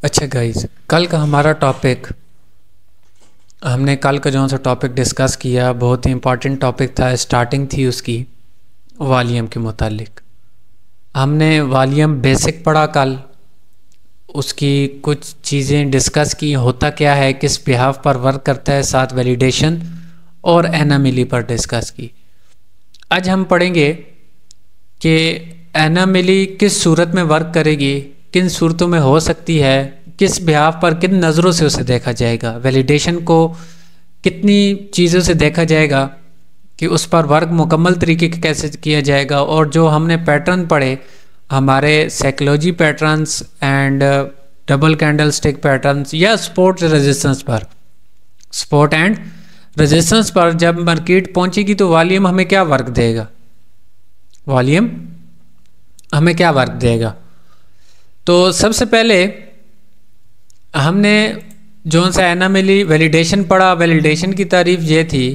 अच्छा गाइज, कल का हमारा टॉपिक हमने कल का जो सा टॉपिक डिस्कस किया बहुत ही इम्पॉर्टेंट टॉपिक था। स्टार्टिंग थी उसकी वॉल्यूम के मुतालिक। हमने वॉल्यूम बेसिक पढ़ा कल, उसकी कुछ चीज़ें डिस्कस की, होता क्या है, किस बिहाफ पर वर्क करता है, साथ वैलिडेशन और एनामिली पर डिस्कस की। आज हम पढ़ेंगे कि एनामिली किस सूरत में वर्क करेगी, किन सूरतों में हो सकती है, किस बिहाफ पर किन नज़रों से उसे देखा जाएगा, वैलिडेशन को कितनी चीज़ों से देखा जाएगा कि उस पर वर्क मुकम्मल तरीके से कैसे किया जाएगा। और जो हमने पैटर्न पढ़े हमारे psychology patterns and double candle stick patterns या सपोर्ट रेजिस्टेंस पर, सपोर्ट एंड रेजिस्टेंस पर जब मार्केट पहुंचेगी तो वॉल्यूम हमें क्या वर्क देगा, वॉल्यूम हमें क्या वर्क देगा। तो सबसे पहले हमने जो सा एनामिली वैलिडेशन पढ़ा, वैलिडेशन की तारीफ ये थी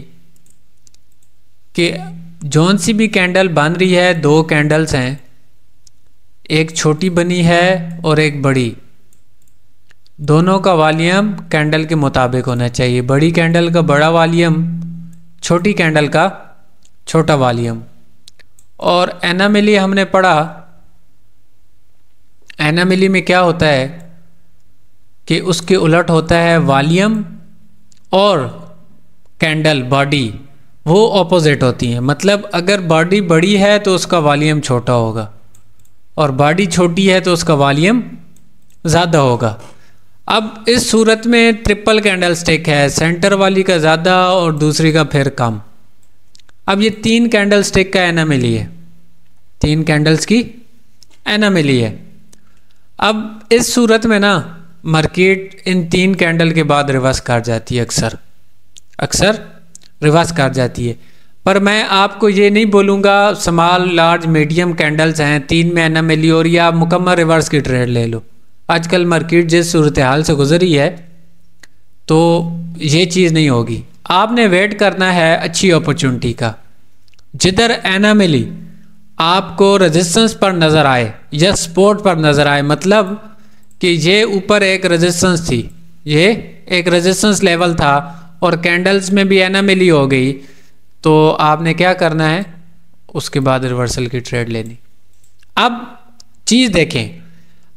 कि जौन सी भी कैंडल बन रही है, दो कैंडल्स हैं, एक छोटी बनी है और एक बड़ी, दोनों का वॉल्यूम कैंडल के मुताबिक होना चाहिए। बड़ी कैंडल का बड़ा वॉल्यूम, छोटी कैंडल का छोटा वॉल्यूम। और एनामिली हमने पढ़ा, एनामिली में क्या होता है कि उसके उलट होता है वॉल्यूम और कैंडल बॉडी वो ऑपोजिट होती हैं। मतलब अगर बॉडी बड़ी है तो उसका वॉल्यूम छोटा होगा और बॉडी छोटी है तो उसका वॉल्यूम ज़्यादा होगा। अब इस सूरत में ट्रिपल कैंडल स्टिक है, सेंटर वाली का ज़्यादा और दूसरी का फिर कम। अब ये तीन कैंडल स्टिक का एनामिली है, तीन कैंडल्स की एनामिली है। अब इस सूरत में ना मार्केट इन तीन कैंडल के बाद रिवर्स कर जाती है, अक्सर रिवर्स कर जाती है। पर मैं आपको ये नहीं बोलूँगा स्मॉल लार्ज मीडियम कैंडल्स हैं, तीन में एनामिली और या मुकम्मल रिवर्स की ट्रेड ले लो। आजकल मार्केट जिस सूरत हाल से गुजरी है तो ये चीज़ नहीं होगी। आपने वेट करना है अच्छी अपॉर्चुनिटी का, जिधर एनामिली आपको रेजिस्टेंस पर नज़र आए या सपोर्ट पर नज़र आए। मतलब कि ये ऊपर एक रेजिस्टेंस थी, ये एक रेजिस्टेंस लेवल था और कैंडल्स में भी एनामिली हो गई, तो आपने क्या करना है, उसके बाद रिवर्सल की ट्रेड लेनी। अब चीज़ देखें,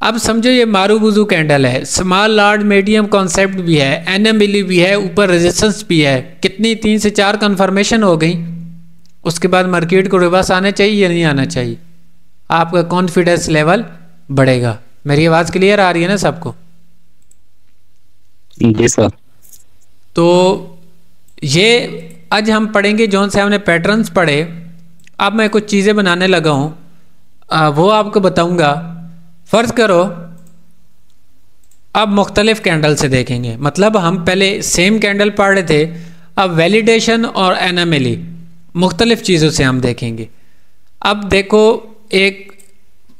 अब समझो ये मारूबुजू कैंडल है, स्मॉल लार्ज मीडियम कॉन्सेप्ट भी है, एनामिली भी है, ऊपर रेजिस्टेंस भी है, कितनी 3 से 4 कन्फर्मेशन हो गई। उसके बाद मार्केट को रिवर्स आना चाहिए या नहीं आना चाहिए, आपका कॉन्फिडेंस लेवल बढ़ेगा। मेरी आवाज़ क्लियर आ रही है ना सबको? जी सर। तो ये आज हम पढ़ेंगे जौन से हमने पैटर्न्स पढ़े। अब मैं कुछ चीज़ें बनाने लगा हूँ, वो आपको बताऊँगा। फ़र्ज़ करो अब मुख्तलिफ कैंडल से देखेंगे, मतलब हम पहले सेम कैंडल पढ़ रहे थे, अब वैलिडेशन और एनामिली मुख्तलिफ चीज़ों से हम देखेंगे। अब देखो, एक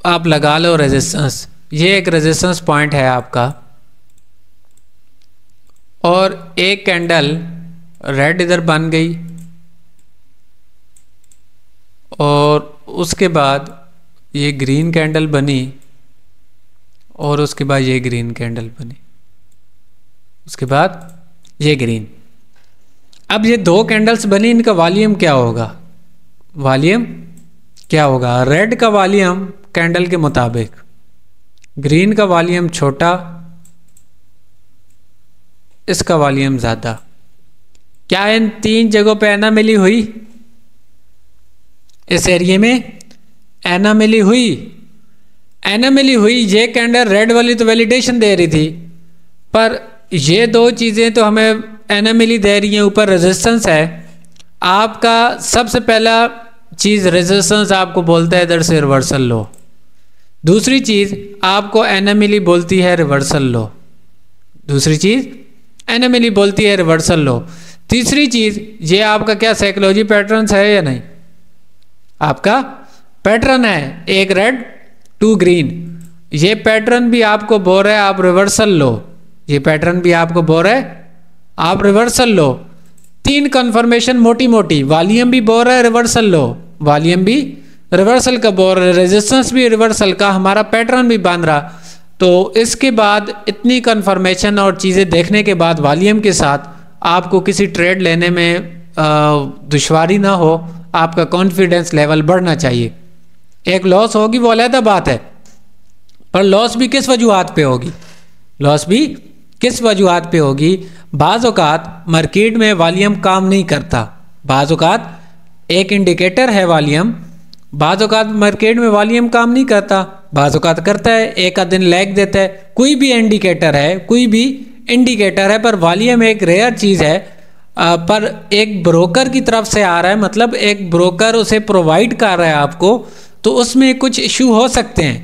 आप लगा लो रेजिस्टेंस, ये एक रेजिस्टेंस पॉइंट है आपका, और एक कैंडल रेड इधर बन गई और उसके बाद ये ग्रीन कैंडल बनी और उसके बाद ये ग्रीन कैंडल बनी, उसके बाद ये ग्रीन। अब ये दो कैंडल्स बनी, इनका वॉल्यूम क्या होगा, वॉल्यूम क्या होगा? रेड का वॉल्यूम कैंडल के मुताबिक, ग्रीन का वॉल्यूम छोटा, इसका वॉल्यूम ज़्यादा। क्या इन तीन जगहों पे एनामिली हुई? इस एरिया में एनामिली हुई, एनामिली हुई। ये कैंडल रेड वाली तो वैलिडेशन दे रही थी, पर ये दो चीज़ें तो हमें एनामिली दे रही हैं। ऊपर रेजिस्टेंस है आपका, सबसे पहला चीज़ रेजिस्टेंस आपको बोलता है इधर से रिवर्सल लो, दूसरी चीज़ आपको एनामिली बोलती है रिवर्सल लो, दूसरी चीज़ एनामिली बोलती है रिवर्सल लो, तीसरी चीज़ ये आपका क्या साइकोलॉजी पैटर्न्स है या नहीं? आपका पैटर्न है, एक रेड 2 ग्रीन, ये पैटर्न भी आपको बोल रहा है आप रिवर्सल लो, ये पैटर्न भी आपको बोल रहा है आप रिवर्सल लो। 3 कन्फर्मेशन मोटी मोटी, वॉल्यूम भी बोल रहा है रिवर्सल लो, वॉल्यूम भी रिवर्सल का बोल रहा है, रेजिस्टेंस भी रिवर्सल का, हमारा पैटर्न भी बन रहा। तो इसके बाद इतनी कंफर्मेशन और चीज़ें देखने के बाद वॉल्यूम के साथ आपको किसी ट्रेड लेने में दुश्वारी ना हो, आपका कॉन्फिडेंस लेवल बढ़ना चाहिए। एक लॉस होगी वो अलग बात है, पर लॉस भी किस वजूहात पे होगी, लॉस भी किस वजूहात पे होगी। बाज़ औक़ात मार्केट में वॉल्यूम काम नहीं करता, बाज़ औक़ात एक इंडिकेटर है वॉल्यूम, बाज़ औक़ात मार्केट में वॉल्यूम काम नहीं करता, बाज़ औक़ात करता है, एक आध दिन लैग देता है। कोई भी इंडिकेटर है, कोई भी इंडिकेटर है, पर वॉल्यूम एक रेयर चीज़ है। पर एक ब्रोकर की तरफ से आ रहा है, मतलब एक ब्रोकर उसे प्रोवाइड कर रहा है आपको, तो उसमें कुछ इशू हो सकते हैं,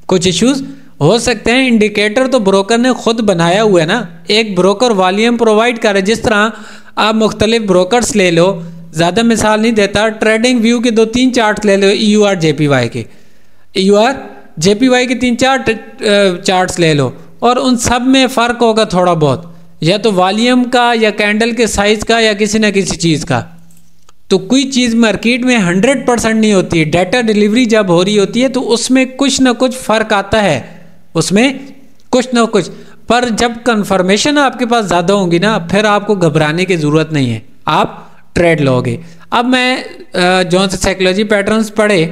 कुछ इश्यूज हो सकते हैं। इंडिकेटर तो ब्रोकर ने खुद बनाया हुआ है ना, एक ब्रोकर वॉल्यूम प्रोवाइड कर रहा है। जिस तरह आप मुख्तलिफ ब्रोकर्स ले लो, ज़्यादा मिसाल नहीं देता, ट्रेडिंग व्यू के 2-3 चार्ट ले लो, EUR JPY के, EUR JPY के 3-4 चार्ट्स ले लो, और उन सब में फ़र्क होगा थोड़ा बहुत, या तो वॉल्यूम का या कैंडल के साइज़ का या किसी न किसी चीज़ का। तो कोई चीज़ मार्केट में 100% नहीं होती है। डाटा डिलीवरी जब हो रही होती है तो उसमें कुछ ना कुछ फ़र्क आता है, उसमें कुछ ना कुछ। पर जब कंफर्मेशन आपके पास ज़्यादा होंगी ना, फिर आपको घबराने की ज़रूरत नहीं है, आप ट्रेड लोगे। अब मैं जो से साइकोलॉजी पैटर्न्स पढ़े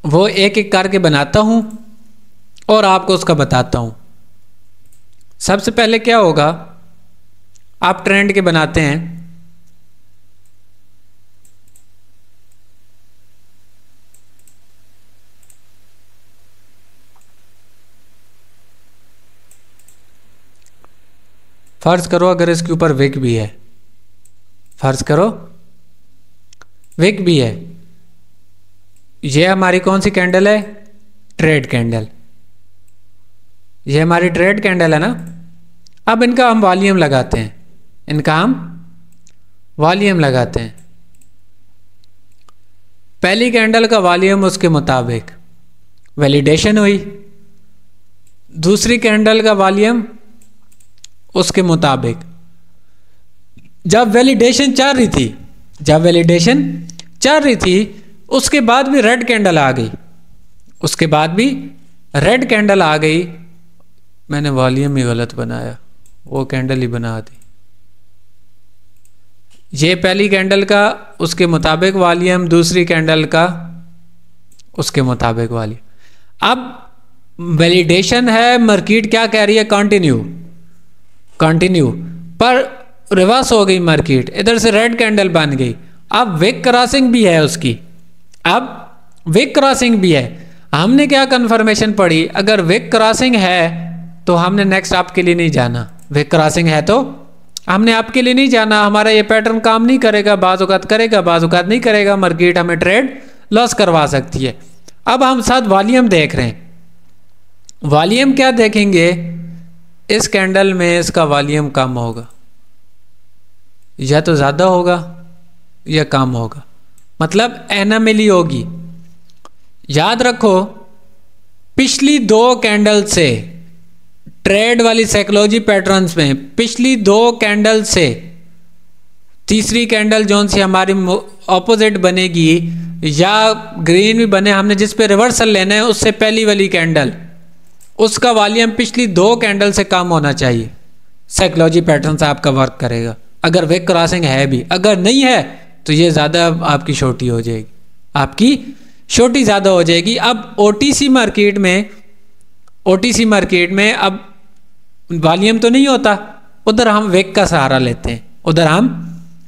वो एक एक करके बनाता हूँ और आपको उसका बताता हूँ। सबसे पहले क्या होगा, आप ट्रेंड के बनाते हैं, फर्ज करो अगर इसके ऊपर विक भी है, फर्ज करो विक भी है, ये हमारी कौन सी कैंडल है, ट्रेड कैंडल, ये हमारी ट्रेड कैंडल है ना। अब इनका हम वॉल्यूम लगाते हैं, इनका हम वॉल्यूम लगाते हैं। पहली कैंडल का वॉल्यूम उसके मुताबिक वैलिडेशन हुई, दूसरी कैंडल का वॉल्यूम उसके मुताबिक। जब वैलिडेशन चल रही थी, जब वैलिडेशन चल रही थी, उसके बाद भी रेड कैंडल आ गई, उसके बाद भी रेड कैंडल आ गई। मैंने वॉल्यूम ही गलत बनाया, वो कैंडल ही बना दी। ये पहली कैंडल का उसके मुताबिक वॉल्यूम, दूसरी कैंडल का उसके मुताबिक वॉल्यूम। अब वैलिडेशन है, मार्केट क्या कह रही है, कंटिन्यू, कंटिन्यू, पर रिवर्स हो गई मार्केट, इधर से रेड कैंडल बन गई। अब विक क्रॉसिंग भी है उसकी, अब विक क्रॉसिंग भी है। हमने क्या कंफर्मेशन पड़ी, अगर विक क्रॉसिंग है तो हमने नेक्स्ट आपके लिए नहीं जाना, विक क्रॉसिंग है तो हमने आपके लिए नहीं जाना, हमारा ये पैटर्न काम नहीं करेगा, बाज़ औक़ात करेगा, बाज़ औक़ात नहीं करेगा, मार्केट हमें ट्रेड लॉस करवा सकती है। अब हम साथ वॉल्यूम देख रहे हैं, वॉल्यूम क्या देखेंगे, इस कैंडल में इसका वॉल्यूम कम होगा, या तो ज़्यादा होगा या कम होगा, मतलब एनामली होगी। याद रखो पिछली 2 कैंडल से, ट्रेड वाली साइकोलॉजी पैटर्न्स में पिछली 2 कैंडल से तीसरी कैंडल जोन सी हमारी ऑपोजिट बनेगी या ग्रीन भी बने, हमने जिस पे रिवर्सल लेना है उससे पहली वाली कैंडल, उसका वॉल्यूम पिछली 2 कैंडल से कम होना चाहिए। साइकोलॉजी पैटर्न से आपका वर्क करेगा। अगर विक क्रॉसिंग है भी, अगर नहीं है तो ये ज़्यादा आपकी छोटी हो जाएगी, आपकी छोटी ज़्यादा हो जाएगी। अब OTC मार्केट में, OTC मार्केट में अब वॉल्यूम तो नहीं होता, उधर हम विक का सहारा लेते हैं, उधर हम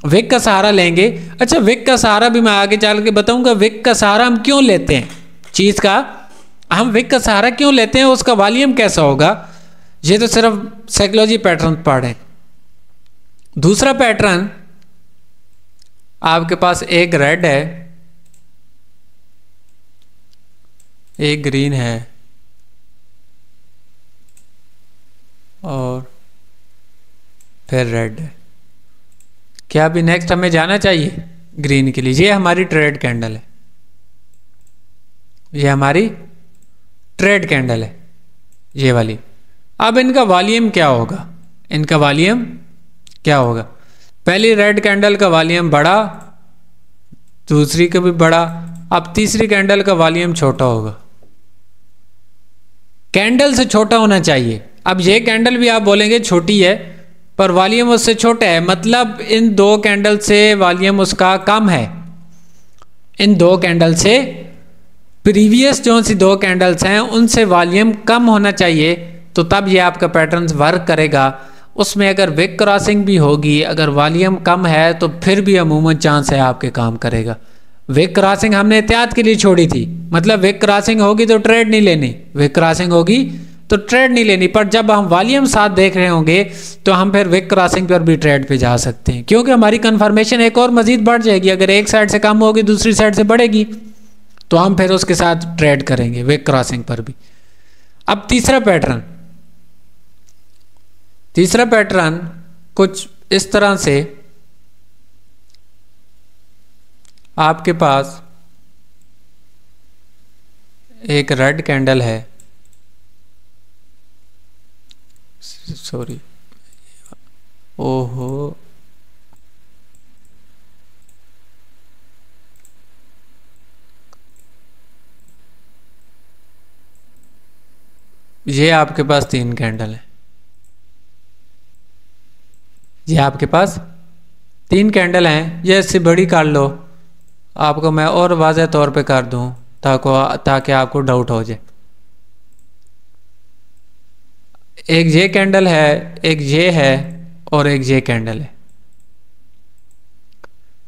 विक का सहारा लेंगे। अच्छा, विक का सहारा भी मैं आगे चल के बताऊंगा, विक का सहारा हम क्यों लेते हैं, चीज़ का हम विक का सहारा क्यों लेते हैं, उसका वॉल्यूम कैसा होगा। ये तो सिर्फ साइकोलॉजी पैटर्न पढ़ें। दूसरा पैटर्न, आपके पास एक रेड है, एक ग्रीन है और फिर रेड है। क्या अभी नेक्स्ट हमें जाना चाहिए ग्रीन के लिए। ये हमारी ट्रेड कैंडल है, ये हमारी ट्रेड कैंडल है, ये वाली। अब इनका वॉल्यूम क्या होगा, इनका वॉल्यूम क्या होगा। पहली रेड कैंडल का वॉल्यूम बड़ा, दूसरी का भी बड़ा, अब तीसरी कैंडल का वॉल्यूम छोटा होगा। कैंडल से छोटा होना चाहिए। अब ये कैंडल भी आप बोलेंगे छोटी है पर वॉल्यूम उससे छोटा है, मतलब इन दो कैंडल से वॉल्यूम उसका कम है। इन दो कैंडल से प्रीवियस जो सी दो कैंडल्स हैं उनसे वॉल्यूम कम होना चाहिए, तो तब ये आपका पैटर्न वर्क करेगा। उसमें अगर विक क्रॉसिंग भी होगी, अगर वॉल्यूम कम है तो फिर भी अमूमन चांस है आपके काम करेगा। विक क्रॉसिंग हमने एहतियात के लिए छोड़ी थी, मतलब विक क्रॉसिंग होगी तो ट्रेड नहीं लेनी, विक क्रॉसिंग होगी तो ट्रेड नहीं लेनी, पर जब हम वॉल्यूम साथ देख रहे होंगे तो हम फिर विक क्रॉसिंग पर भी ट्रेड पे जा सकते हैं, क्योंकि हमारी कन्फर्मेशन एक और मजीद बढ़ जाएगी। अगर एक साइड से कम होगी दूसरी साइड से बढ़ेगी तो हम फिर उसके साथ ट्रेड करेंगे विक क्रॉसिंग पर भी। अब तीसरा पैटर्न कुछ इस तरह से, आपके पास एक रेड कैंडल है, सॉरी ओहो, ये आपके पास 3 कैंडल है, ये आपके पास 3 कैंडल हैं। ये इससे बड़ी कर लो, आपको मैं और वाज़ह तौर पे कर दूं ताकि आपको डाउट हो जाए। एक ये कैंडल है, एक ये है और एक ये कैंडल है।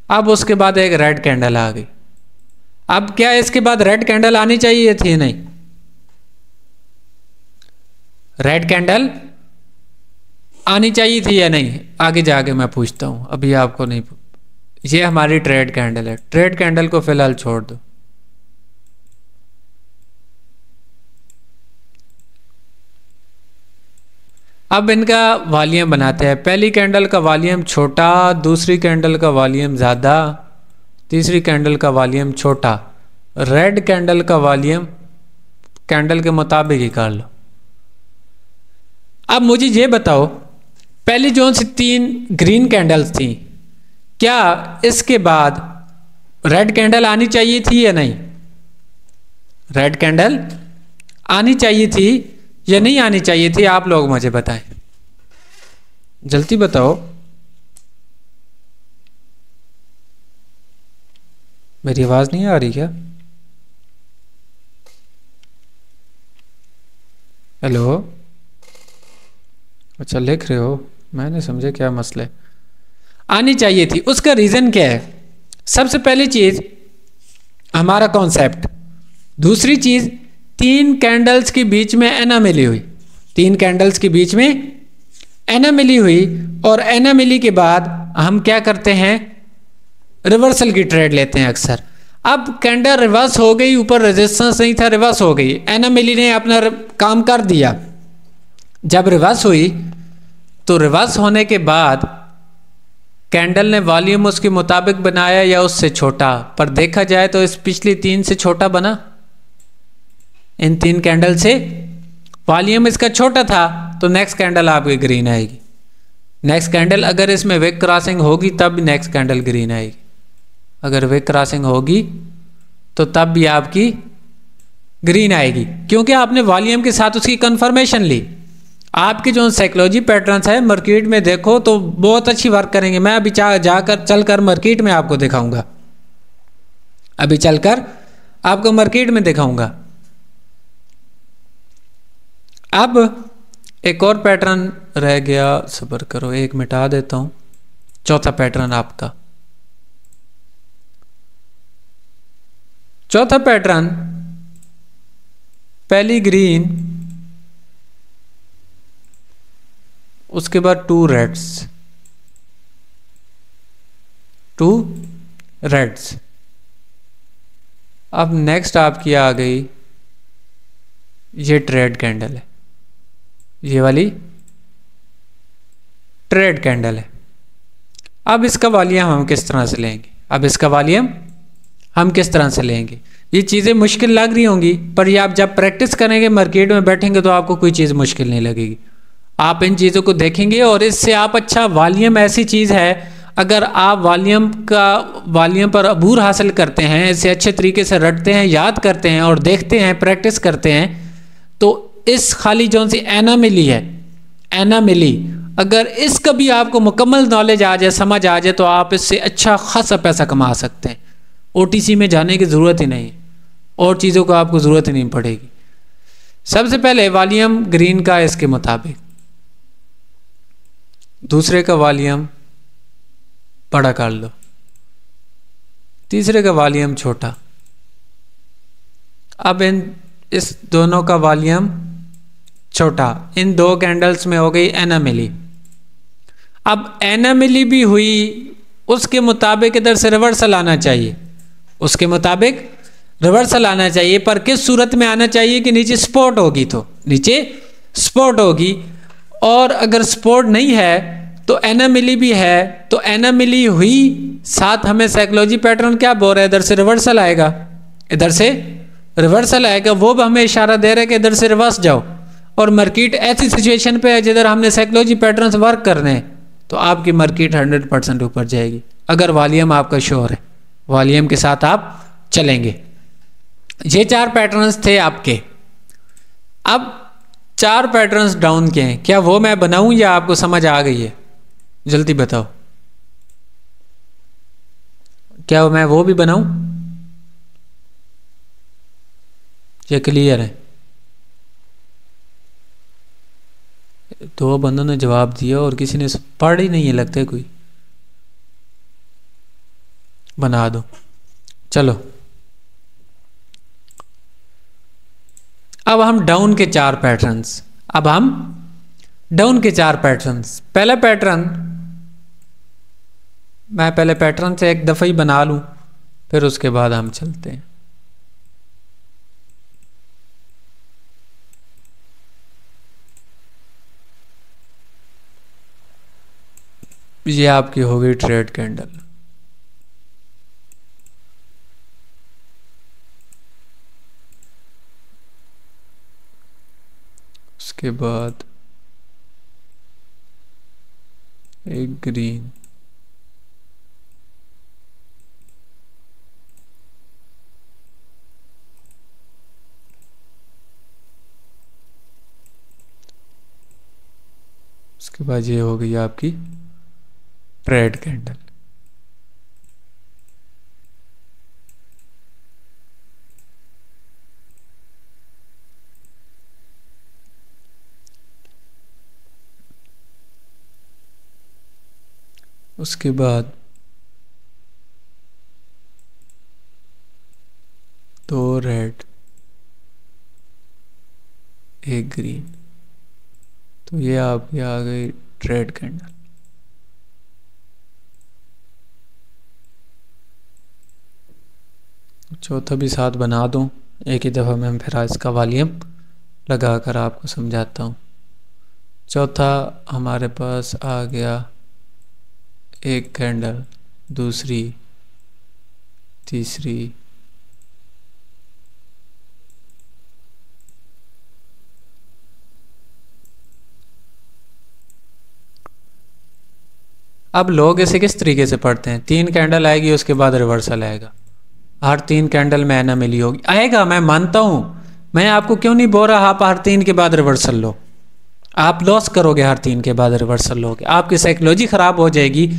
अब उसके बाद एक रेड कैंडल आ गई। अब क्या इसके बाद रेड कैंडल आनी चाहिए थी? नहीं, रेड कैंडल आनी चाहिए थी या नहीं, आगे जाके मैं पूछता हूं, अभी आपको नहीं। ये हमारी ट्रेड कैंडल है, ट्रेड कैंडल को फिलहाल छोड़ दो। अब इनका वॉल्यूम बनाते हैं। पहली कैंडल का वॉल्यूम छोटा, दूसरी कैंडल का वॉल्यूम ज़्यादा, तीसरी कैंडल का वॉल्यूम छोटा। रेड कैंडल का वॉल्यूम कैंडल के मुताबिक ही कर लो। अब मुझे ये बताओ, पहली जो सी 3 ग्रीन कैंडल्स थी, क्या इसके बाद रेड कैंडल आनी चाहिए थी या नहीं? रेड कैंडल आनी चाहिए थी या नहीं आनी चाहिए थी? आप लोग मुझे बताएं, जल्दी बताओ। मेरी आवाज नहीं आ रही क्या? हेलो, अच्छा लिख रहे हो, मैंने समझा क्या मसला है। आनी चाहिए थी, उसका रीजन क्या है? सबसे पहली चीज हमारा कॉन्सेप्ट, दूसरी चीज 3 कैंडल्स के बीच में एनामिली हुई, 3 कैंडल्स के बीच में एनामिली हुई, और एनामिली के बाद हम क्या करते हैं? रिवर्सल की ट्रेड लेते हैं अक्सर। अब कैंडल रिवर्स हो गई, ऊपर रेजिस्टेंस नहीं था, रिवर्स हो गई, एनामिली ने अपना काम कर दिया। जब रिवर्स हुई तो रिवर्स होने के बाद कैंडल ने वॉल्यूम उसके मुताबिक बनाया या उससे छोटा, पर देखा जाए तो इस पिछली 3 से छोटा बना। इन 3 कैंडल से वॉल्यूम इसका छोटा था, तो नेक्स्ट कैंडल आपकी ग्रीन आएगी। नेक्स्ट कैंडल अगर इसमें विक क्रॉसिंग होगी तब नेक्स्ट कैंडल ग्रीन आएगी, अगर विक क्रॉसिंग होगी तो तब भी आपकी ग्रीन आएगी, क्योंकि आपने वॉल्यूम के साथ उसकी कंफर्मेशन ली। आपके जो साइकोलॉजी पैटर्न्स है मार्केट में देखो तो बहुत अच्छी वर्क करेंगे। मैं अभी चलकर मार्केट में आपको दिखाऊंगा, अभी चलकर आपको मार्केट में दिखाऊंगा। अब एक और पैटर्न रह गया, सब्र करो एक मिटा देता हूं। चौथा पैटर्न आपका, चौथा पैटर्न, पहली ग्रीन, उसके बाद 2 रेड्स, 2 रेड्स। अब नेक्स्ट आपकी आ गई ये ट्रेड कैंडल है, ये वाली ट्रेड कैंडल है। अब इसका वॉल्यूम हम किस तरह से लेंगे? अब इसका वॉल्यूम हम किस तरह से लेंगे? ये चीज़ें मुश्किल लग रही होंगी, पर ये आप जब प्रैक्टिस करेंगे, मार्केट में बैठेंगे, तो आपको कोई चीज़ मुश्किल नहीं लगेगी। आप इन चीज़ों को देखेंगे और इससे आप अच्छा, वॉल्यूम ऐसी चीज़ है, अगर आप वॉल्यूम पर अबूर हासिल करते हैं, इसे अच्छे तरीके से रटते हैं, याद करते हैं और देखते हैं, प्रैक्टिस करते हैं, तो इस खाली जोन सी एनामिली है, एनामिली, अगर इसका भी आपको मुकम्मल नॉलेज आ जाए, समझ आ जाए, तो आप इससे अच्छा खासा पैसा कमा सकते हैं। ओटीसी में जाने की ज़रूरत ही नहीं, और चीज़ों को आपको ज़रूरत ही नहीं पड़ेगी। सबसे पहले वॉल्यूम ग्रीन का इसके मुताबिक, दूसरे का वॉल्यूम बड़ा कर लो, तीसरे का वॉल्यूम छोटा। अब इस दोनों का वॉल्यूम छोटा, इन दो कैंडल्स में हो गई एनामिली। अब एनामिली भी हुई, उसके मुताबिक इधर से रिवर्सल आना चाहिए, उसके मुताबिक रिवर्सल आना चाहिए, पर किस सूरत में आना चाहिए कि नीचे सपोर्ट होगी, तो नीचे सपोर्ट होगी। और अगर सपोर्ट नहीं है तो एनामिली भी है, तो एनामिली हुई, साथ हमें साइकोलॉजी पैटर्न क्या बोल रहा है, इधर से रिवर्सल आएगा, इधर से रिवर्सल आएगा, वो भी हमें इशारा दे रहा है कि इधर से रिवर्स जाओ। और मार्केट ऐसी सिचुएशन पे है जिधर हमने साइकोलॉजी पैटर्न वर्क करने हैं, तो आपकी मार्केट 100% ऊपर जाएगी, अगर वॉल्यूम आपका श्योर है, वॉल्यूम के साथ आप चलेंगे। ये 4 पैटर्न्स थे आपके। अब 4 पैटर्न्स डाउन के हैं, क्या वो मैं बनाऊं या आपको समझ आ गई है? जल्दी बताओ, क्या मैं वो भी बनाऊं या क्लियर है? 2 बंदों ने जवाब दिया और किसी ने पढ़ ही नहीं है, लगता है कोई। बना दो, चलो। अब हम डाउन के 4 पैटर्न्स, अब हम डाउन के 4 पैटर्न्स। पहला पैटर्न, मैं पहले पैटर्न से एक दफ़ा ही बना लूं, फिर उसके बाद हम चलते हैं। ये आपकी हो गई ट्रेड कैंडल। उसके बाद एक ग्रीन, उसके बाद ये हो गई आपकी ट्रेड कैंडल। उसके बाद 2 रेड, 1 ग्रीन, तो ये आपकी आ गई ट्रेड कैंडल। चौथा भी साथ बना दूं, एक ही दफ़ा मैं फिर इसका वॉल्यूम लगा कर आपको समझाता हूँ। चौथा हमारे पास आ गया, एक कैंडल, दूसरी, तीसरी, अब लोग इसे किस तरीके से पढ़ते हैं? 3 कैंडल आएगी, उसके बाद रिवर्सल आएगा, हर 3 कैंडल में एनामिली होगी, आएगा, मैं मानता हूं, मैं आपको क्यों नहीं बोल रहा आप हर 3 के बाद रिवर्सल लो, आप लॉस करोगे, हर 3 के बाद रिवर्सल लोगे, आपकी साइकोलॉजी खराब हो जाएगी,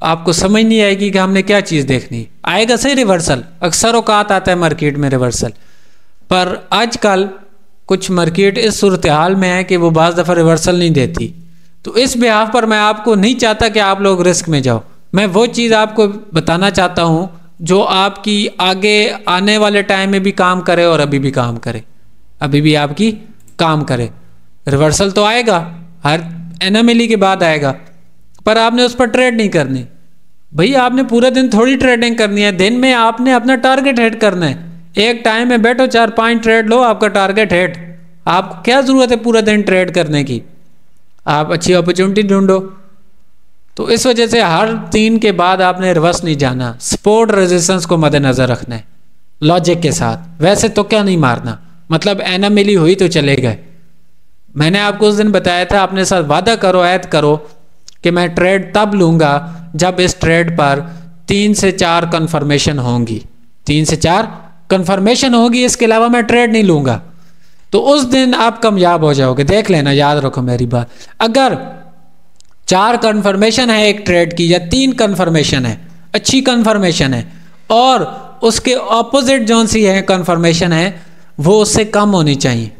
आपको समझ नहीं आएगी कि हमने क्या चीज़ देखनी। आएगा सही रिवर्सल, अक्सर औकात आता है मार्केट में रिवर्सल, पर आजकल कुछ मार्केट इस सूरत हाल में है कि वो बाज़ दफ़ा रिवर्सल नहीं देती, तो इस बिहाफ पर मैं आपको नहीं चाहता कि आप लोग रिस्क में जाओ। मैं वो चीज़ आपको बताना चाहता हूँ जो आपकी आगे आने वाले टाइम में भी काम करे और अभी भी काम करे, अभी भी आपकी काम करे। रिवर्सल तो आएगा, हर एनामिली के बाद आएगा, पर आपने उस पर ट्रेड नहीं करनी। भाई आपने पूरा दिन थोड़ी ट्रेडिंग करनी है, दिन में आपने अपना टारगेट हिट करना है। एक टाइम में बैठो, 4-5 ट्रेड लो, आपका टारगेट हिट। आपको क्या ज़रूरत है पूरा दिन ट्रेड करने की? आप अच्छी अपॉर्चुनिटी ढूंढो। तो इस वजह से हर 3 के बाद आपने रिवर्स नहीं जाना, सपोर्ट रेजिस्टेंस को मद्देनजर रखना है लॉजिक के साथ। वैसे तो क्या नहीं मारना, मतलब एनामिली हुई तो चले गए। मैंने आपको उस दिन बताया था, अपने साथ वादा करो, ऐद करो कि मैं ट्रेड तब लूँगा जब इस ट्रेड पर 3 से 4 कन्फर्मेशन होंगी, 3 से 4 कन्फर्मेशन होगी, इसके अलावा मैं ट्रेड नहीं लूँगा। तो उस दिन आप कामयाब हो जाओगे। देख लेना, याद रखो मेरी बात। अगर 4 कन्फर्मेशन है एक ट्रेड की या 3 कन्फर्मेशन है, अच्छी कन्फर्मेशन है, और उसके ऑपोजिट जौन सी है कन्फर्मेशन है वो उससे कम होनी चाहिए।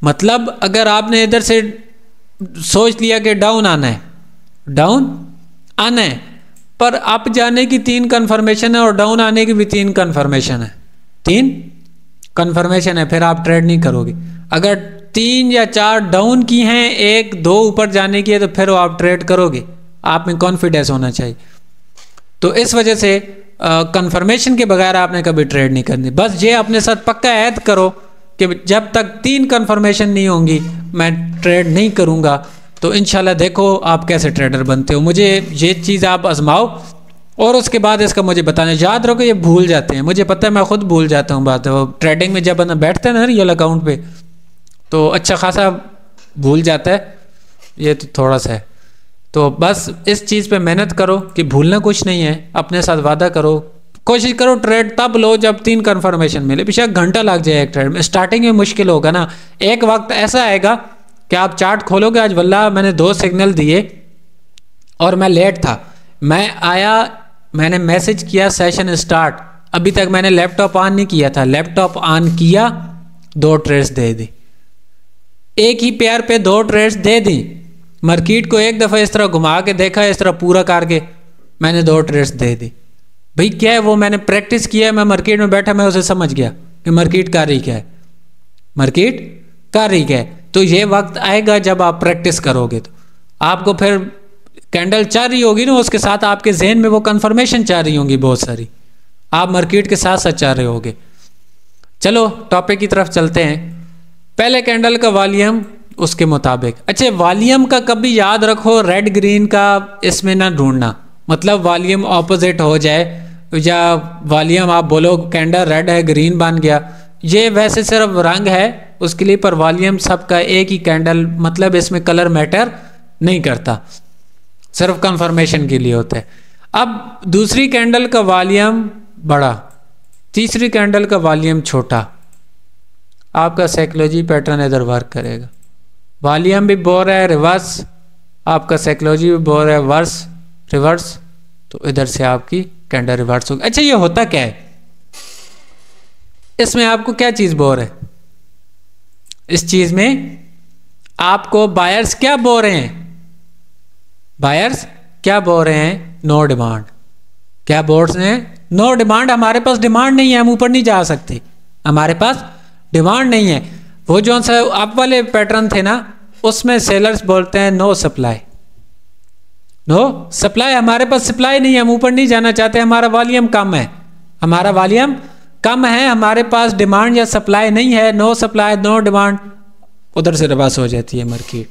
मतलब अगर आपने इधर से सोच लिया कि डाउन आना है, डाउन आना है, पर अप जाने की 3 कन्फर्मेशन है और डाउन आने की भी 3 कन्फर्मेशन है, 3 कन्फर्मेशन है, फिर आप ट्रेड नहीं करोगे। अगर 3 या 4 डाउन की हैं, 1 2 ऊपर जाने की है, तो फिर वो आप ट्रेड करोगे। आप में कॉन्फिडेंस होना चाहिए। तो इस वजह से कन्फर्मेशन के बगैर आपने कभी ट्रेड नहीं करनी। बस ये अपने साथ पक्का ऐद करो कि जब तक 3 कन्फर्मेशन नहीं होंगी मैं ट्रेड नहीं करूँगा। तो इंशाल्लाह देखो आप कैसे ट्रेडर बनते हो। मुझे ये चीज़ आप आजमाओ और उसके बाद इसका मुझे बताना। याद रखो ये भूल जाते हैं, मुझे पता है, मैं खुद भूल जाता हूँ बात। ट्रेडिंग में जब बंदा बैठता है ना रियल अकाउंट पे, तो अच्छा खासा भूल जाता है, ये तो थोड़ा सा है। तो बस इस चीज़ पे मेहनत करो कि भूलना कुछ नहीं है। अपने साथ वादा करो, कोशिश करो ट्रेड तब लो जब 3 कन्फर्मेशन मिले। बेशक घंटा लग जाए एक ट्रेड में, स्टार्टिंग में मुश्किल होगा ना। एक वक्त ऐसा आएगा कि आप चार्ट खोलोगे, आज वल्लाह मैंने 2 सिग्नल दिए और मैं लेट था, मैं आया, मैंने मैसेज किया सेशन स्टार्ट, अभी तक मैंने लैपटॉप ऑन नहीं किया था, लैपटॉप ऑन किया, 2 ट्रेड्स दे दी, एक ही पेयर पे 2 ट्रेड्स दे दी। मार्केट को एक दफ़ा इस तरह घुमा के देखा, इस तरह पूरा करके मैंने 2 ट्रेड्स दे दी। भाई क्या है वो, मैंने प्रैक्टिस किया, मैं मार्केट में बैठा, मैं उसे समझ गया कि मार्केट कर रही क्या है, मार्केट कर रही क्या है। तो ये वक्त आएगा जब आप प्रैक्टिस करोगे, तो आपको फिर कैंडल चल रही होगी ना, उसके साथ आपके जहन में वो कन्फर्मेशन चल रही होंगी बहुत सारी, आप मार्केट के साथ साथ चल रहे होगे। चलो टॉपिक की तरफ चलते हैं। पहले कैंडल का वॉल्यूम उसके मुताबिक। अच्छा, वॉल्यूम का कभी याद रखो, रेड ग्रीन का इसमें ना ढूंढना, मतलब वॉल्यूम ऑपोजिट हो जाए या वॉल्यूम आप बोलो कैंडल रेड है ग्रीन बन गया, ये वैसे सिर्फ रंग है उसके लिए, पर वॉल्यूम सबका एक ही कैंडल, मतलब इसमें कलर मैटर नहीं करता, सिर्फ कंफर्मेशन के लिए होता है। अब दूसरी कैंडल का वॉल्यूम बड़ा, तीसरी कैंडल का वॉल्यूम छोटा, आपका साइकोलॉजी पैटर्न इधर वर्क करेगा। वॉल्यूम भी बोल रहा है रिवर्स, आपका साइकोलॉजी भी बोल रहा है वर्स रिवर्स, तो इधर से आपकी कैंडल रिवर्स होगी। अच्छा, ये होता क्या है, इसमें आपको क्या चीज बोल रहे हैं, इस चीज में आपको बायर्स क्या बोल रहे हैं, बायर्स क्या बोल रहे हैं, नो डिमांड। क्या बोल रहे हैं, नो डिमांड। हमारे पास डिमांड नहीं है, हम ऊपर नहीं जा सकते, हमारे पास डिमांड नहीं है। वो जो सा आप वाले पैटर्न थे ना, उसमें सेलर्स बोलते हैं नो सप्लाई, नो सप्लाई, हमारे पास सप्लाई नहीं है, हम ऊपर नहीं जाना चाहते, हमारा वॉल्यूम कम है, हमारा वॉल्यूम कम है, हमारे पास डिमांड या सप्लाई नहीं है, नो सप्लाई नो डिमांड, उधर से रिवर्स हो जाती है मार्केट।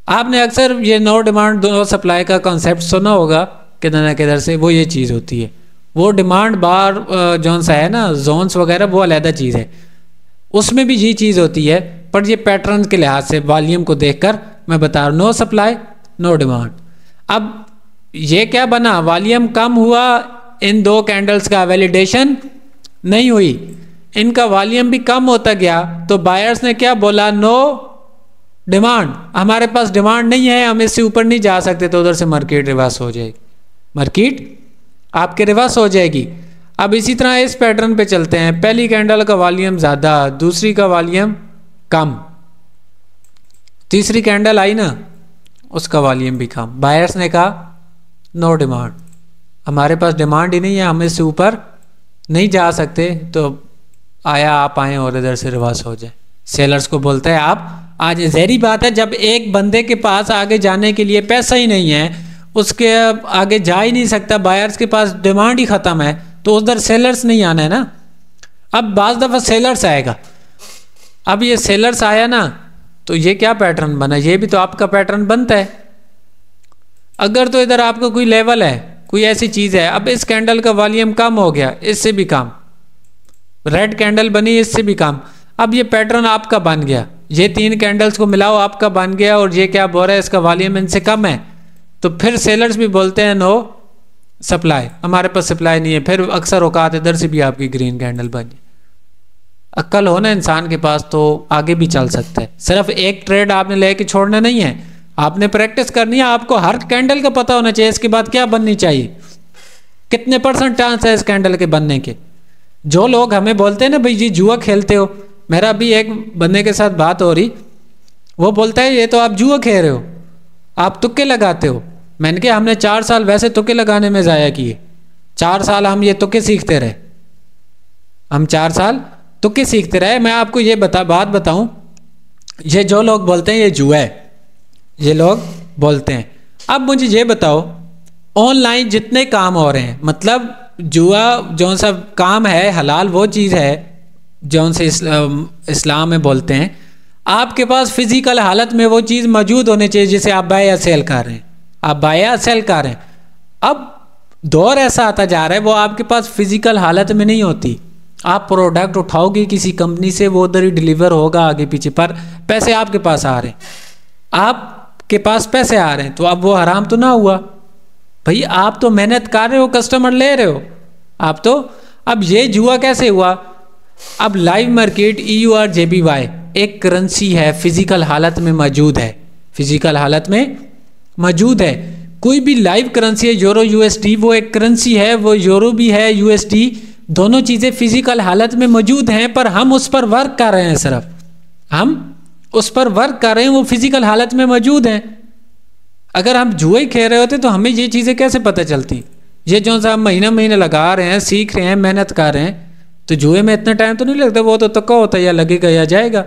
आपने अक्सर ये नो डिमांड नो सप्लाई का कॉन्सेप्ट सुना होगा किधर ना किधर से, वो ये चीज़ होती है। वो डिमांड बार जोन सा है ना, जोन्स वगैरह, वो अलहदा चीज़ है, उसमें भी ये चीज़ होती है, पर ये पैटर्न के लिहाज से वॉल्यूम को देखकर मैं बता रहा हूँ, नो सप्लाई नो डिमांड। अब ये क्या बना, वॉल्यूम कम हुआ, इन 2 कैंडल्स का वैलिडेशन नहीं हुई, इनका वॉल्यूम भी कम होता गया, तो बायर्स ने क्या बोला, नो डिमांड, हमारे पास डिमांड नहीं है, हम इससे ऊपर नहीं जा सकते, तो उधर से मार्केट रिवर्स हो जाएगी, मार्केट आपके रिवर्स हो जाएगी। अब इसी तरह इस पैटर्न पे चलते हैं, पहली कैंडल का वॉल्यूम ज़्यादा, दूसरी का वॉल्यूम कम, तीसरी कैंडल आई ना, उसका वॉल्यूम भी कम। बायर्स ने कहा नो डिमांड, हमारे पास डिमांड ही नहीं है, हम इससे ऊपर नहीं जा सकते, तो आया आप आए और इधर से रिवर्स हो जाए। सेलर्स को बोलता है आप आज, जहरी बात है, जब एक बंदे के पास आगे जाने के लिए पैसा ही नहीं है, उसके आगे जा ही नहीं सकता, बायर्स के पास डिमांड ही ख़त्म है, तो उधर सेलर्स नहीं आना है ना। अब बाज़ दफ़ा सेलर्स आएगा, अब ये सेलर्स आया ना, तो ये क्या पैटर्न बना, ये भी तो आपका पैटर्न बनता है। अगर तो इधर आपका कोई लेवल है, कोई ऐसी चीज़ है, अब इस कैंडल का वॉल्यूम कम हो गया, इससे भी कम, रेड कैंडल बनी, इससे भी कम, अब ये पैटर्न आपका बन गया, ये 3 कैंडल्स को मिलाओ आपका बन गया, और ये क्या बोल रहा है, इसका वॉल्यूम इनसे कम है, तो फिर सेलर्स भी बोलते हैं नो सप्लाई, हमारे पास सप्लाई नहीं है, फिर अक्सर औकात इधर से भी आपकी ग्रीन कैंडल बन जाए। अक्ल हो ना इंसान के पास तो आगे भी चल सकता है। सिर्फ एक ट्रेड आपने लेके छोड़ना नहीं है, आपने प्रैक्टिस करनी है। आपको हर कैंडल का पता होना चाहिए इसके बाद क्या बननी चाहिए, कितने % चांस है इस कैंडल के बनने के। जो लोग हमें बोलते हैं ना भाई जी जुआ खेलते हो, मेरा अभी एक बंदे के साथ बात हो रही, वो बोलता है ये तो आप जुआ खेल रहे हो, आप तुक्के लगाते हो। मैंने कहा हमने 4 साल वैसे तुक्के लगाने में ज़ाया किए, 4 साल हम ये तुक्के सीखते रहे, हम 4 साल तुक्के सीखते रहे। मैं आपको ये बात बताऊं, ये जो लोग बोलते हैं ये जुआ है, ये लोग बोलते हैं। अब मुझे ये बताओ ऑनलाइन जितने काम हो रहे हैं, मतलब जुआ जौन सा काम है हलाल वो चीज़ है जौन से इस्लाम में बोलते हैं, आपके पास फिजिकल हालत में वो चीज़ मौजूद होनी चाहिए जिसे आप बाय या सेल कर रहे हैं, आप बाय या सेल कर रहे हैं। अब दौर ऐसा आता जा रहा है वो आपके पास फिजिकल हालत में नहीं होती। आप प्रोडक्ट उठाओगे किसी कंपनी से, वो उधर ही डिलीवर होगा आगे पीछे, पर पैसे आपके पास आ रहे हैं, आपके पास पैसे आ रहे हैं, तो अब वो हराम तो ना हुआ भाई। आप तो मेहनत कर रहे हो, कस्टमर ले रहे हो आप तो। अब ये जुआ कैसे हुआ? अब लाइव मार्केट EURJPY एक करेंसी है, फिजिकल हालत में मौजूद है, फिजिकल हालत में मौजूद है। कोई भी लाइव करेंसी है, यूरो USD वो एक करेंसी है, वो यूरो भी है USD, दोनों चीज़ें फिजिकल हालत में मौजूद हैं, पर हम उस पर वर्क कर रहे हैं, सिर्फ हम उस पर वर्क कर रहे हैं, वो फिजिकल हालत में मौजूद हैं। अगर हम जुए ही खेल रहे होते तो हमें ये चीज़ें कैसे पता चलती? ये जो सा हम महीना महीने लगा रहे हैं, सीख रहे हैं, मेहनत कर रहे हैं, तो जुए में इतना टाइम तो नहीं लगता, वो तो तुक्का होता है, या लगेगा या जाएगा।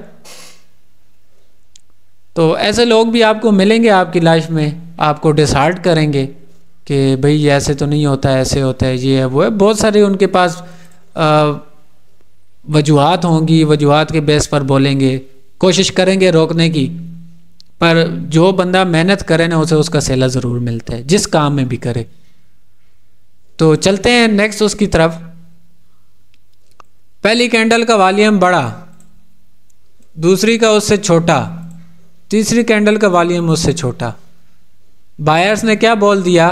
तो ऐसे लोग भी आपको मिलेंगे आपकी लाइफ में, आपको डिसाइड करेंगे कि भाई ऐसे तो नहीं होता है, ऐसे होता है, ये है वो है। बहुत सारे उनके पास वजूहात होंगी, वजूहात के बेस पर बोलेंगे, कोशिश करेंगे रोकने की, पर जो बंदा मेहनत करे ना उसे उसका सेला ज़रूर मिलता है, जिस काम में भी करे। तो चलते हैं नेक्स्ट उसकी तरफ। पहली कैंडल का वॉल्यूम बड़ा, दूसरी का उससे छोटा, तीसरी कैंडल का वॉल्यूम उससे छोटा। बायर्स ने क्या बोल दिया?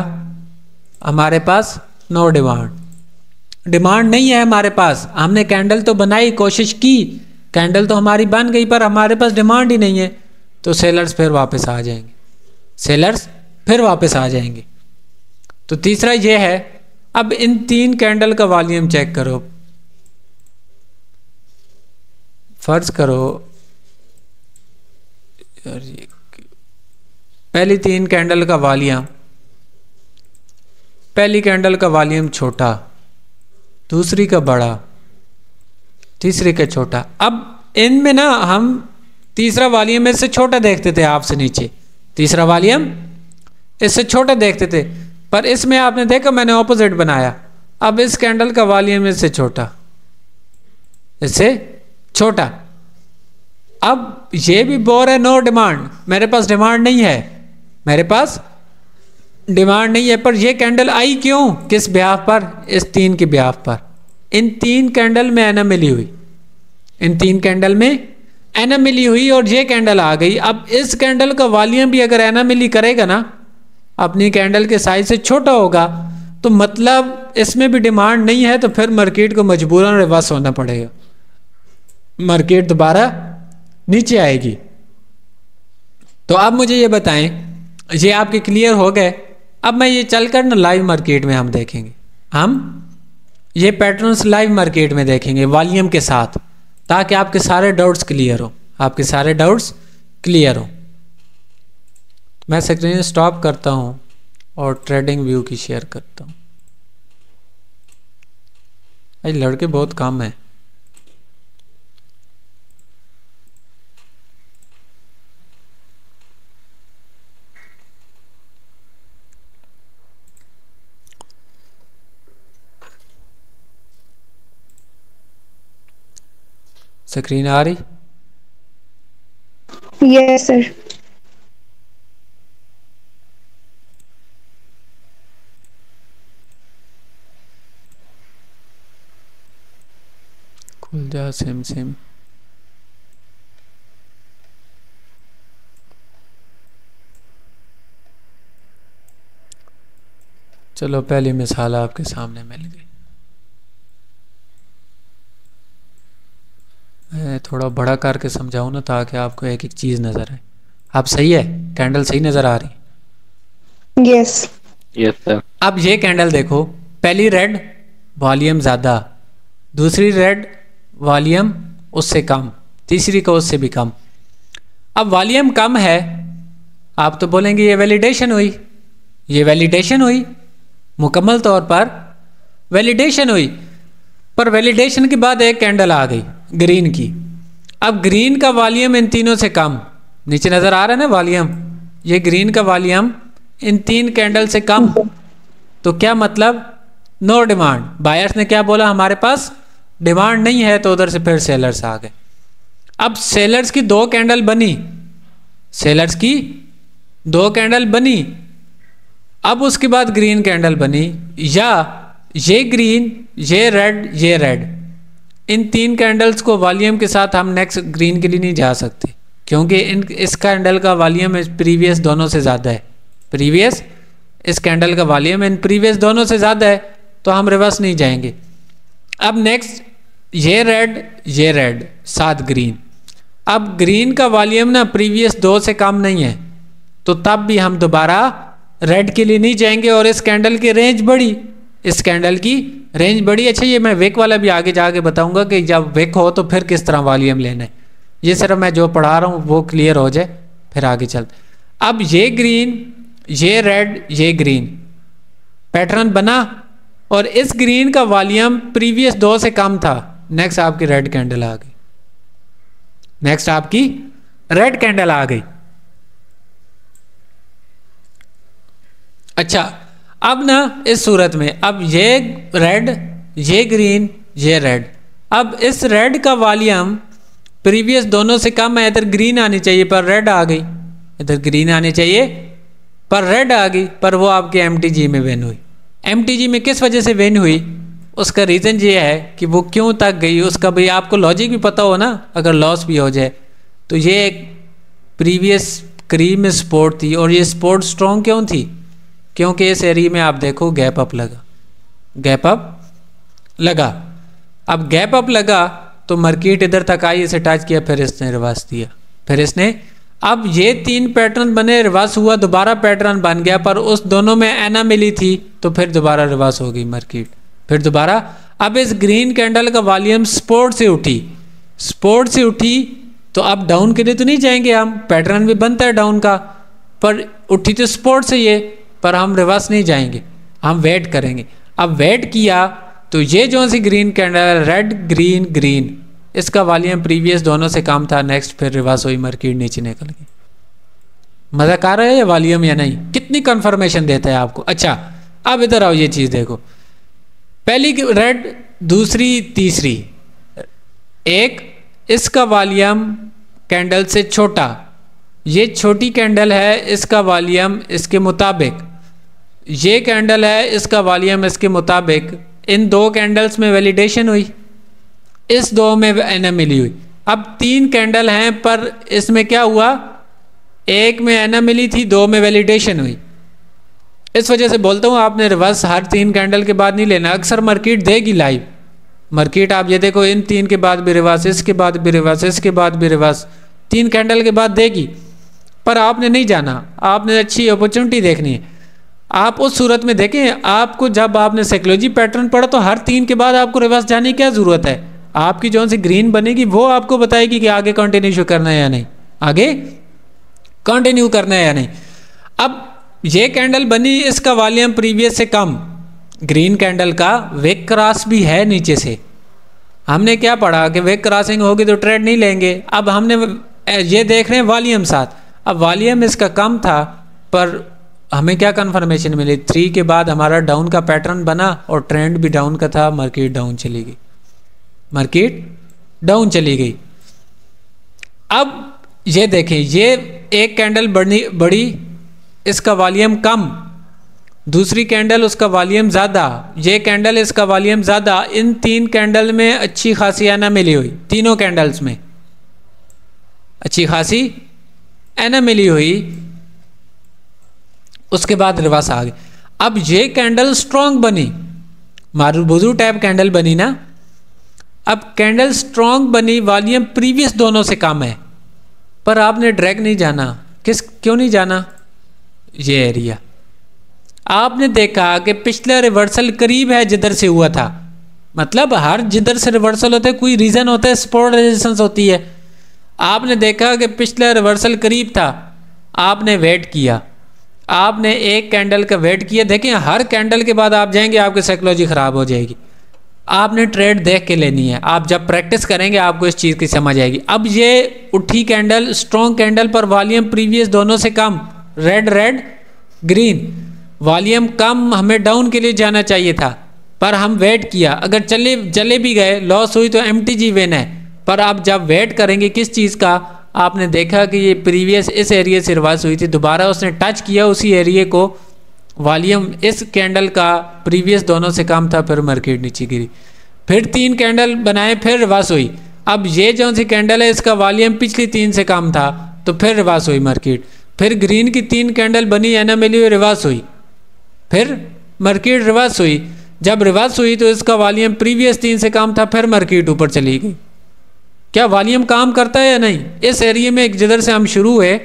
हमारे पास नो डिमांड, डिमांड नहीं है हमारे पास। हमने कैंडल तो बनाई, कोशिश की, कैंडल तो हमारी बन गई, पर हमारे पास डिमांड ही नहीं है। तो सेलर्स फिर वापस आ जाएंगे, सेलर्स फिर वापस आ जाएंगे। तो तीसरा ये है, अब इन 3 कैंडल का वॉल्यूम चेक करो। फर्ज करो यार ये पहली 3 कैंडल का वॉल्यूम, पहली कैंडल का वॉल्यूम छोटा, दूसरी का बड़ा, तीसरी का छोटा। अब इनमें ना हम तीसरा वॉल्यूम इससे छोटा देखते थे, आपसे नीचे तीसरा वॉल्यूम इससे छोटा देखते थे, पर इसमें आपने देखा मैंने ऑपोजिट बनाया। अब इस कैंडल का वॉल्यूम इससे छोटा, इससे छोटा। अब ये भी बोर है नो डिमांड, मेरे पास डिमांड नहीं है, मेरे पास डिमांड नहीं है। पर ये कैंडल आई क्यों, किस ब्याह पर? इस 3 के ब्याह पर। इन 3 कैंडल में एना मिली हुई, इन 3 कैंडल में एना मिली हुई, और ये कैंडल आ गई। अब इस कैंडल का वॉल्यूम भी अगर एना मिली करेगा ना, अपनी कैंडल के साइज से छोटा होगा, तो मतलब इसमें भी डिमांड नहीं है, तो फिर मार्केट को मजबूरन रिवर्स होना पड़ेगा, मार्केट दोबारा नीचे आएगी। तो अब मुझे ये बताएं, ये आपके क्लियर हो गए? अब मैं ये चलकर ना लाइव मार्केट में हम देखेंगे, हम ये पैटर्न्स लाइव मार्केट में देखेंगे वॉल्यूम के साथ, ताकि आपके सारे डाउट्स क्लियर हो, आपके सारे डाउट्स क्लियर हो। मैं स्क्रीन स्टॉप करता हूँ और ट्रेडिंग व्यू की शेयर करता हूँ। आज लड़के बहुत कम हैं। स्क्रीन आ रही? Yes sir. खुल जा सेम सेम। चलो पहली मिसाल आपके सामने मिल गई। मैं थोड़ा बड़ा करके समझाऊँ ना ताकि आपको एक एक चीज़ नज़र आए। आप सही है, कैंडल सही नज़र आ रही? Yes yes sir. अब ये कैंडल देखो, पहली रेड वॉल्यूम ज़्यादा, दूसरी रेड वॉल्यूम उससे कम, तीसरी का उससे भी कम। अब वॉल्यूम कम है, आप तो बोलेंगे ये वैलिडेशन हुई, ये वैलिडेशन हुई, मुकम्मल तौर पर वैलिडेशन हुई। पर वैलिडेशन के बाद एक कैंडल आ गई ग्रीन की। अब ग्रीन का वॉल्यूम इन तीनों से कम, नीचे नज़र आ रहा है ना वॉल्यूम, ये ग्रीन का वॉल्यूम इन तीन कैंडल से कम। तो क्या मतलब? No demand. बायर्स ने क्या बोला, हमारे पास डिमांड नहीं है, तो उधर से फिर सेलर्स आ गए। अब सेलर्स की दो कैंडल बनी, सेलर्स की दो कैंडल बनी। अब उसके बाद ग्रीन कैंडल बनी, या ये ग्रीन, ये रेड, ये रेड, इन तीन कैंडल्स को वॉल्यूम के साथ हम नेक्स्ट ग्रीन के लिए नहीं जा सकते, क्योंकि इस कैंडल का वॉल्यूम प्रीवियस दोनों से ज़्यादा है। प्रीवियस, इस कैंडल का वॉल्यूम इन प्रीवियस दोनों से ज़्यादा है, तो हम रिवर्स नहीं जाएंगे। अब नेक्स्ट ये रेड, साथ ग्रीन। अब ग्रीन का वॉल्यूम ना प्रीवियस दो से कम नहीं है, तो तब भी हम दोबारा रेड के लिए नहीं जाएंगे, और इस कैंडल की रेंज बढ़ी, इस कैंडल की रेंज बढ़ी। अच्छा, ये मैं विक वाला भी आगे जाके बताऊंगा कि जब विक हो तो फिर किस तरह वॉल्यूम लेना है। ये सिर्फ मैं जो पढ़ा रहा हूँ वो क्लियर हो जाए, फिर आगे चलते। अब ये ग्रीन, ये रेड, ये ग्रीन पैटर्न बना, और इस ग्रीन का वॉल्यूम प्रीवियस दो से कम था। नेक्स्ट आपकी रेड कैंडल आ गई, नेक्स्ट आपकी रेड कैंडल आ गई। अच्छा, अब ना इस सूरत में, अब ये रेड, ये ग्रीन, ये रेड, अब इस रेड का वॉल्यूम प्रीवियस दोनों से कम है। इधर ग्रीन आनी चाहिए पर रेड आ गई, इधर ग्रीन आनी चाहिए पर रेड आ गई, पर वो आपके एमटीजी में विन हुई। एमटीजी में किस वजह से विन हुई, उसका रीज़न ये है कि वो क्यों तक गई, उसका भाई आपको लॉजिक भी पता हो ना, अगर लॉस भी हो जाए तो। ये एक प्रीवियस क्रीम में सपोर्ट थी, और ये सपोर्ट स्ट्रॉन्ग क्यों थी, क्योंकि इस एरिया में आप देखो गैप अप लगा, गैप अप लगा। अब गैप अप लगा तो मार्केट इधर तक आई, इसे टच किया, फिर इसने रिवर्स दिया, फिर इसने, अब ये तीन पैटर्न बने, रिवर्स हुआ, दोबारा पैटर्न बन गया, पर उस दोनों में एना मिली थी, तो फिर दोबारा रिवर्स हो गई मार्केट, फिर दोबारा। अब इस ग्रीन कैंडल का वॉल्यूम सपोर्ट से उठी, सपोर्ट से उठी, तो अब डाउन के लिए तो नहीं जाएंगे हम, पैटर्न भी बनता है डाउन का, पर उठी तो सपोर्ट से ये, पर हम रिवर्स नहीं जाएंगे, हम वेट करेंगे। अब वेट किया तो ये जो सी green candle, red green green, इसका वॉल्यूम प्रीवियस दोनों से कम था, नेक्स्ट फिर रिवर्स हुई, मार्केट नीचे निकल गई। मजाक आ रहा है ये वॉल्यूम या नहीं, कितनी कंफर्मेशन देता है आपको। अच्छा, अब इधर आओ, ये चीज़ देखो, पहली रेड, दूसरी, तीसरी, एक इसका वॉल्यूम कैंडल से छोटा, ये छोटी कैंडल है, इसका वॉल्यूम इसके मुताबिक, ये कैंडल है, इसका वॉल्यूम इसके मुताबिक। इन दो कैंडल्स में वैलिडेशन हुई, इस दो में एना मिली हुई। अब तीन कैंडल हैं, पर इसमें क्या हुआ, एक में एना मिली थी, दो में वैलिडेशन हुई। इस वजह से बोलता हूँ आपने रिवर्स हर तीन कैंडल के बाद नहीं लेना, अक्सर मार्केट देगी लाइव। मार्केट आप ये देखो, इन तीन के बाद भी रिवर्स, इसके बाद भी रिवर्स, इसके बाद भी रिवर्स, तीन कैंडल के बाद देगी, पर आपने नहीं जाना, आपने अच्छी अपॉर्चुनिटी देखनी है। आप उस सूरत में देखें, आपको जब आपने साइकोलॉजी पैटर्न पढ़ा तो हर तीन के बाद आपको रिवर्स जाने की क्या ज़रूरत है, आपकी जो सी ग्रीन बनेगी वो आपको बताएगी कि आगे कंटिन्यू करना है या नहीं, आगे कंटिन्यू करना है या नहीं। अब ये कैंडल बनी, इसका वॉल्यूम प्रीवियस से कम, ग्रीन कैंडल का विक क्रॉस भी है नीचे से। हमने क्या पढ़ा कि विक क्रॉसिंग होगी तो ट्रेड नहीं लेंगे। अब हमने ये देख रहे हैं वॉल्यूम साथ, अब वॉल्यूम इसका कम था, पर हमें क्या कंफर्मेशन मिली, 3 के बाद हमारा डाउन का पैटर्न बना, और ट्रेंड भी डाउन का था, मार्केट डाउन चली गई, मार्केट डाउन चली गई। अब ये देखें, ये एक कैंडल बड़ी, इसका वॉल्यूम कम, दूसरी कैंडल उसका वॉल्यूम ज़्यादा, ये कैंडल इसका वॉल्यूम ज़्यादा। इन तीन कैंडल में अच्छी खासी एना मिली हुई, तीनों कैंडल्स में अच्छी खासी एना मिली हुई। उसके बाद रिवर्स आ गई। अब ये कैंडल स्ट्रॉन्ग बनी, मारुबुजू टाइप कैंडल बनी ना, अब कैंडल स्ट्रॉन्ग बनी, वॉल्यूम प्रीवियस दोनों से कम है, पर आपने ड्रैग नहीं जाना। क्यों नहीं जाना? ये एरिया आपने देखा कि पिछला रिवर्सल करीब है जिधर से हुआ था, मतलब हर जिधर से रिवर्सल होता है कोई रीज़न होता है, सपोर्ट रेजिस्टेंस होती है। आपने देखा कि पिछला रिवर्सल करीब था, आपने वेट किया, आपने एक कैंडल का वेट किया। देखें हर कैंडल के बाद आप जाएंगे आपकी साइकोलॉजी ख़राब हो जाएगी। आपने ट्रेड देख के लेनी है, आप जब प्रैक्टिस करेंगे आपको इस चीज़ की समझ आएगी। अब ये उठी कैंडल, स्ट्रॉन्ग कैंडल पर वॉल्यूम प्रीवियस दोनों से कम, रेड रेड ग्रीन, वॉल्यूम कम, हमें डाउन के लिए जाना चाहिए था पर हम वेट किया। अगर चले भी गए, लॉस हुई तो MTG विन है। पर आप जब वेट करेंगे किस चीज़ का, आपने देखा कि ये प्रीवियस इस एरिया से रिवर्स हुई थी, दोबारा उसने टच किया उसी एरिया को, वॉल्यूम इस कैंडल का प्रीवियस दोनों से कम था, फिर मार्केट नीचे गिरी। फिर 3 कैंडल बनाए, फिर रिवर्स हुई। अब ये जो सी कैंडल है इसका वॉल्यूम पिछली 3 से कम था, तो फिर रिवर्स हुई मार्केट। फिर ग्रीन की 3 कैंडल बनी, एनएमएलयू रिवर्स हुई, फिर मार्केट रिवर्स हुई। जब रिवर्स हुई तो इसका वॉल्यूम प्रीवियस 3 से कम था, फिर मार्केट ऊपर चली गई। क्या वॉल्यूम काम करता है या नहीं? इस एरिया में जिधर से हम शुरू हुए,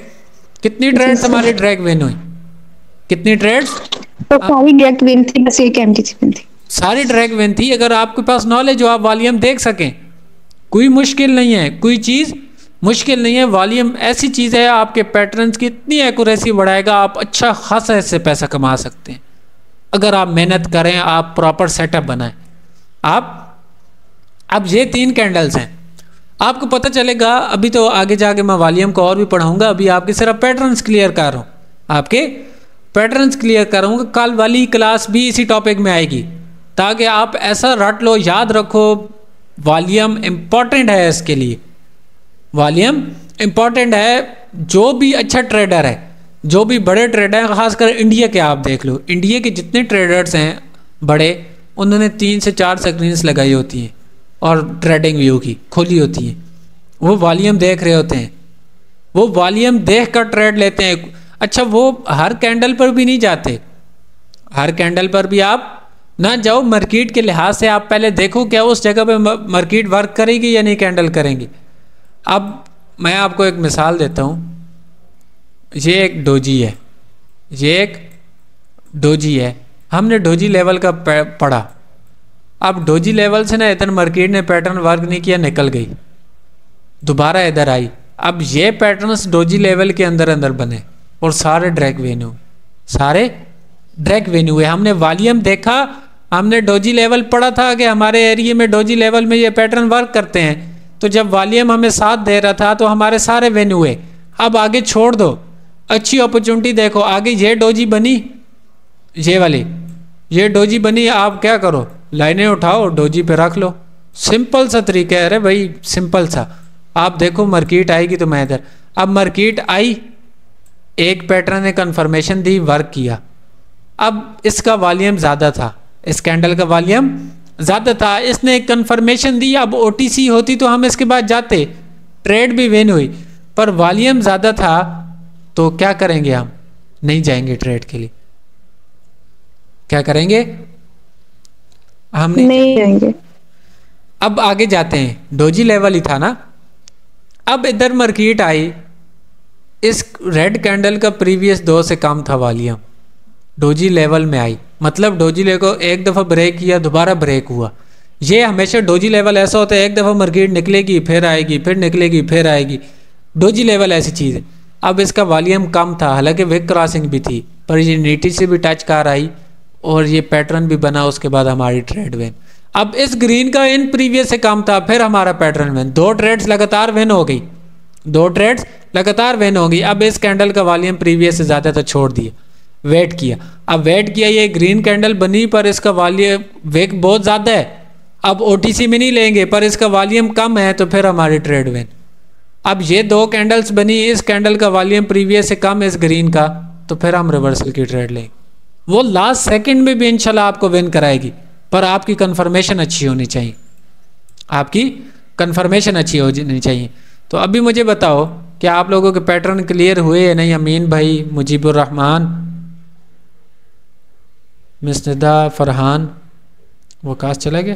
कितनी ट्रेड्स हमारी ड्रैग विन हुई? कितनी ट्रेड्स? तो सारी ड्रैग विन थी, बस एक MTG विन थी। सारी ड्रैग विन थी। अगर आपके पास नॉलेज हो, आप वॉल्यूम देख सकें, कोई मुश्किल नहीं है, कोई चीज़ मुश्किल नहीं है। वॉल्यूम ऐसी चीज़ है, आपके पैटर्न्स की इतनी एक्यूरेसी बढ़ाएगा, आप अच्छा खासा इससे पैसा कमा सकते हैं अगर आप मेहनत करें, आप प्रॉपर सेटअप बनाएं। आप अब ये 3 कैंडल्स हैं, आपको पता चलेगा। अभी तो आगे जाके मैं वॉल्यूम को और भी पढ़ाऊंगा, अभी आपके सिर्फ पैटर्न्स क्लियर कर रहा हूँ, आपके पैटर्न्स क्लियर करूँगा। कल वाली क्लास भी इसी टॉपिक में आएगी, ताकि आप ऐसा रट लो, याद रखो वॉल्यूम इम्पॉर्टेंट है। इसके लिए वॉल्यूम इम्पॉर्टेंट है। जो भी अच्छा ट्रेडर है, जो भी बड़े ट्रेडर हैं, खासकर इंडिया के आप देख लो, इंडिया के जितने ट्रेडर्स हैं बड़े, उन्होंने 3 से 4 स्क्रीन्स लगाई होती हैं और ट्रेडिंग व्यू की खोली होती है। वो वॉल्यूम देख रहे होते हैं, वो वॉल्यूम देख कर ट्रेड लेते हैं। अच्छा, वो हर कैंडल पर भी नहीं जाते, हर कैंडल पर भी आप ना जाओ। मार्केट के लिहाज से आप पहले देखो क्या उस जगह पे मार्केट वर्क करेगी या नहीं कैंडल करेंगी। अब मैं आपको एक मिसाल देता हूँ। ये एक डोजी है, ये एक डोजी है, हमने डोजी लेवल का पढ़ा। अब डोजी लेवल से ना इधर मार्केट ने पैटर्न वर्क नहीं किया, निकल गई, दोबारा इधर आई। अब ये पैटर्न्स डोजी लेवल के अंदर अंदर बने और सारे ड्रैग वेन्यू, सारे ड्रैग वेन्यू हुए। हमने वॉल्यूम देखा, हमने डोजी लेवल पढ़ा था कि हमारे एरिया में डोजी लेवल में ये पैटर्न वर्क करते हैं। तो जब वॉल्यूम हमें साथ दे रहा था तो हमारे सारे वेन्यू हुए। अब आगे छोड़ दो, अच्छी अपॉर्चुनिटी देखो। आगे ये डोजी बनी, ये वाली ये डोजी बनी, आप क्या करो, लाइनें उठाओ, डोजी पे रख लो। सिंपल सा तरीका है, अरे भाई सिंपल सा। आप देखो मार्केट आएगी तो मैं इधर, अब मार्केट आई, एक पैटर्न ने कंफर्मेशन दी, वर्क किया। अब इसका वॉल्यूम ज़्यादा था, इस कैंडल का वॉल्यूम ज़्यादा था, इसने एक कंफर्मेशन दी। अब OTC होती तो हम इसके बाद जाते, ट्रेड भी विन हुई, पर वॉल्यूम ज़्यादा था तो क्या करेंगे, हम नहीं जाएंगे ट्रेड के लिए। क्या करेंगे, हम नहीं जाएंगे। अब आगे जाते हैं, डोजी लेवल ही था ना। अब इधर मार्केट आई, इस रेड कैंडल का प्रीवियस 2 से कम था वॉल्यूम, डोजी लेवल में आई, मतलब डोजी लेवल को एक दफ़ा ब्रेक किया, दोबारा ब्रेक हुआ। ये हमेशा डोजी लेवल ऐसा होता है, एक दफ़ा मार्केट निकलेगी फिर आएगी, फिर निकलेगी फिर आएगी। डोजी लेवल ऐसी चीज़ है। अब इसका वॉल्यूम कम था, हालांकि विक क्रॉसिंग भी थी, पर ये नीचे से भी टच कर आई और ये पैटर्न भी बना, उसके बाद हमारी ट्रेड विन। अब इस ग्रीन का इन प्रीवियस से कम था, फिर हमारा पैटर्न विन, 2 ट्रेड्स लगातार विन हो गई, 2 ट्रेड्स लगातार विन हो गई। अब इस कैंडल का वॉल्यूम प्रीवियस से ज़्यादा था, छोड़ दिया, वेट किया। अब वेट किया, ये ग्रीन कैंडल बनी पर इसका वॉल्यूम विक बहुत ज़्यादा है। अब OTC में नहीं लेंगे, पर इसका वॉल्यूम कम है, तो फिर हमारी ट्रेड विन। अब ये 2 कैंडल्स बनी, इस कैंडल का वॉल्यूम प्रीवियस से कम, इस ग्रीन का, तो फिर हम रिवर्सल की ट्रेड लेंगे। वो लास्ट सेकंड में भी इंशाल्लाह आपको विन कराएगी, पर आपकी कंफर्मेशन अच्छी होनी चाहिए, आपकी कंफर्मेशन अच्छी होनी चाहिए। तो अभी मुझे बताओ क्या आप लोगों के पैटर्न क्लियर हुए या नहीं? अमीन भाई, मुजीबुर रहमान, मिस्निदा, फरहान, वकास चला गया,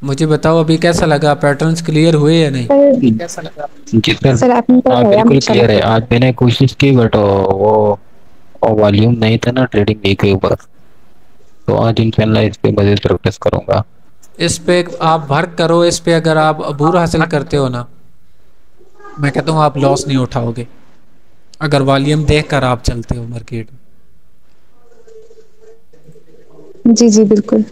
मुझे बताओ अभी कैसा लगा, पैटर्न्स क्लियर हुए या नहीं? सर कैसा लगा? जी सर। सर आपने हाँ बताया बिल्कुल माशाल्लाह। क्लियर है। आज मैंने कोशिश की बट वो वॉल्यूम नहीं था ना ट्रेडिंग वीक के ऊपर, तो आज इंशाल्लाह इस पे मज़ीद प्रैक्टिस करूंगा। इस पे आप वर्क करो, इस पे अगर आप अबूर हासिल करते हो ना, मैं कहता हूँ आप लॉस नहीं उठाओगे, अगर वॉल्यूम देख कर आप चलते हो मार्केट में। जी जी बिल्कुल।